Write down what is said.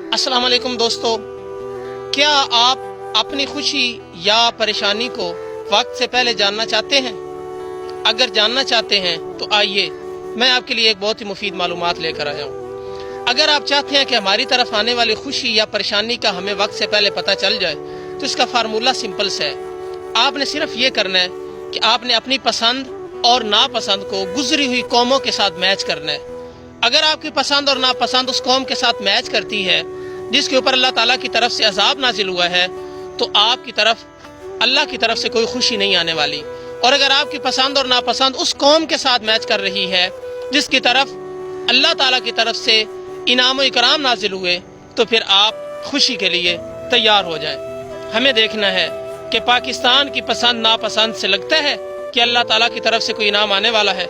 अस्सलाम वालेकुम दोस्तों, क्या आप अपनी खुशी या परेशानी को वक्त से पहले जानना चाहते हैं? अगर जानना चाहते हैं तो आइए मैं आपके लिए एक बहुत ही मुफीद मालूमात लेकर आया हूँ। अगर आप चाहते हैं कि हमारी तरफ आने वाली खुशी या परेशानी का हमें वक्त से पहले पता चल जाए तो इसका फार्मूला सिंपल सा है। आपने सिर्फ ये करना है कि आपने अपनी पसंद और नापसंद को गुजरी हुई कौमों के साथ मैच करना है। अगर आपकी पसंद और नापसंद उस कौम के साथ मैच करती है जिसके ऊपर अल्लाह ताला की तरफ से अजाब नाजिल हुआ है, तो आपकी तरफ अल्लाह की तरफ से कोई खुशी नहीं आने वाली। और अगर आपकी पसंद और नापसंद उस कौम के साथ मैच कर रही है जिसकी तरफ अल्लाह ताला की तरफ से इनाम व इकराम नाजिल हुए, तो फिर आप खुशी के लिए तैयार हो जाए। हमें देखना है कि पाकिस्तान की पसंद नापसंद से लगता है कि अल्लाह ताला की तरफ से कोई इनाम आने वाला है।